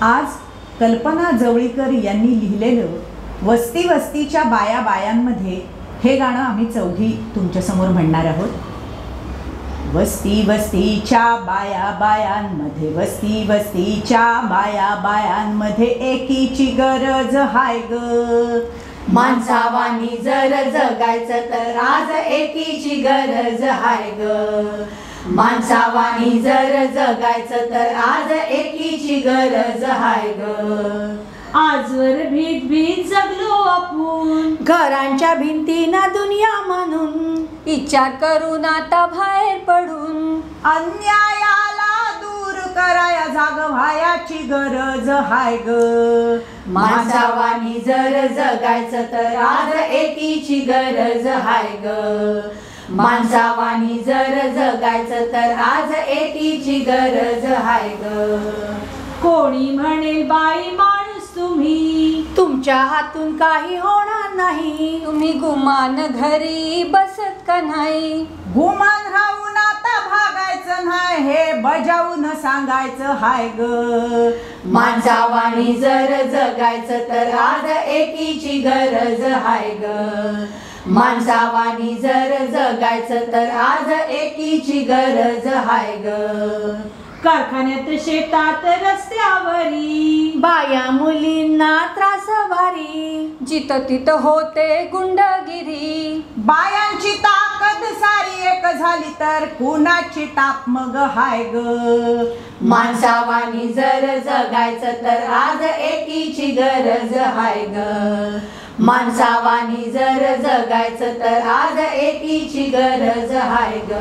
आज कल्पना जवळीकर यांनी लिहिलेलं वस्ती वस्तीच्या बाया बायांमध्ये हे गाणं आम्ही चौघी तुमच्यासमोर म्हणणार आहोत। वस्ती वस्तीच्या बाया बायांमध्ये, वस्ती वस्तीच्या बाया बायांमध्ये एकीची गरज हाय ग। माणसावानी जर जगायचं तर आज एकीची गरज हाय ग। माणसावानी जर जगायचं तर आज एकीची गरज हाय ग। आजवर भीत भीत जगलो आपण, घरांच्या भिंतीना दुनिया म्हणून, विचार करून आता बाहेर पडून अन्यायाला दूर कराया जाग व्हायाची गरज हाय ग। माणसावानी जर जगायचं तर आज एकीची गरज हाय ग। माणसावानी जर जगायचं तर आज एकीची गरज हाय ग। कोणी म्हणेल बाई माणूस तुम्ही, तुमच्या हातून काही होणार नाही, तुम्ही गुमान घरी बसत का नाही। गुमान राहून आता भागायचं नाही हे बजावून सांगायचं हाय ग। माणसावानी जर जगायचं तर आज एकीची गरज हाय ग। माणसावानी जर जगायचं तर आज एकीची गरज हाय ग। कारखान्यात शेतात रस्त्यावरी बाया मुलींना त्रास भारी, जिथं तिथं होते गुंडगिरी। बायांची ताकद सारी एक झाली तर कुणाची टाप मग हाय ग। माणसावानी जर जगायचं तर आज एकीची गरज हाय ग। माणसावानी जर जगायचं तर आज एकीची गरज हाय ग।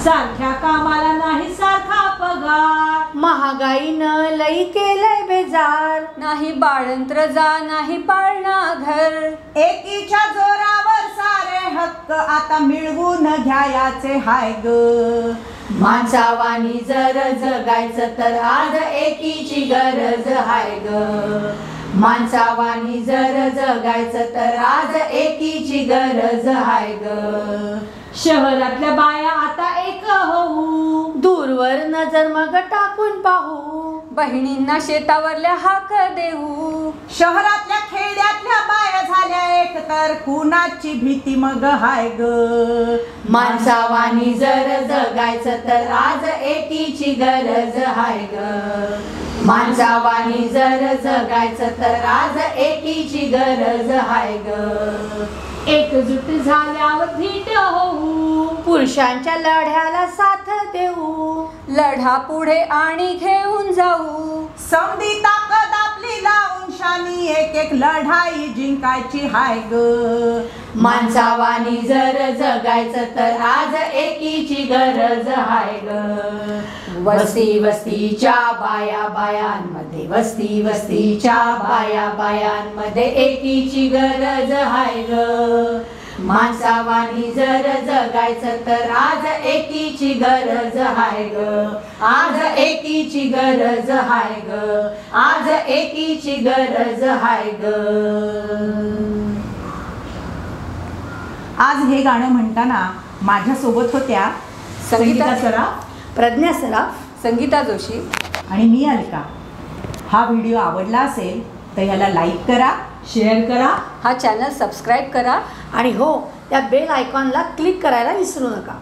सारख्या कामाला नाही सारखा पगार, महागाईनं लई केलंय बेजार, नाही बाळंत्र जा नाही पाळणा घर। एकीच्या जोरावर सारे हक्क आता मिळवून घ्यायाचे हाय ग। माणसावानी जर जगायचं तर आज एकीची गरज हाय ग। माणसावानी जर जगायचं तर आज एकीची गरज हाय ग। शहरातल्या बाया आता एक होऊ, दूरवर नजर मग टाकून पाहू, बहिणींना शेतावरल्या हाक देऊ। शहरातल्या खेड्यातल्या बाया झाल्या एक तर कुणाची भीती मग हाय ग। माणसावानी जर जगायचं तर आज एकीची गरज हाय ग। माणसावानी जर जगायचं तर आज एकीची गरज हाय ग। एकजूट झाल्यावर भीट होऊ, पुरुषांच्या लढ्याला साथ देऊ, लढा पुढे आणि घेऊन जाऊ। समधी ताकद आपली लावून शानी एक एक लढाई जिंकायची हाय ग। माणसावानी जर जगायचं तर आज एकीची गरज हाय ग। वस्ती वस्तीच्या बाया बायांमध्ये, वस्ती वस्तीच्या बाया बायांमध्ये एकीची गरज हाय ग। माणसावानी जर जगायचं तर आज एकीची गरज हाय ग। आज एकीची गरज हाय ग। आज एकीची गरज हाय ग। आज हे गाणं म्हणताना माझ्या सोबत होत्या संगीता सराफ, प्रज्ञा सराफ, संगीता जोशी आणि मी अलका। हा व्हिडिओ आवडला असेल तर ह्याला लाईक करा, शेअर करा, हा चॅनल सबस्क्राईब करा आणि हो त्या बेल आयकॉनला क्लिक करायला विसरू नका।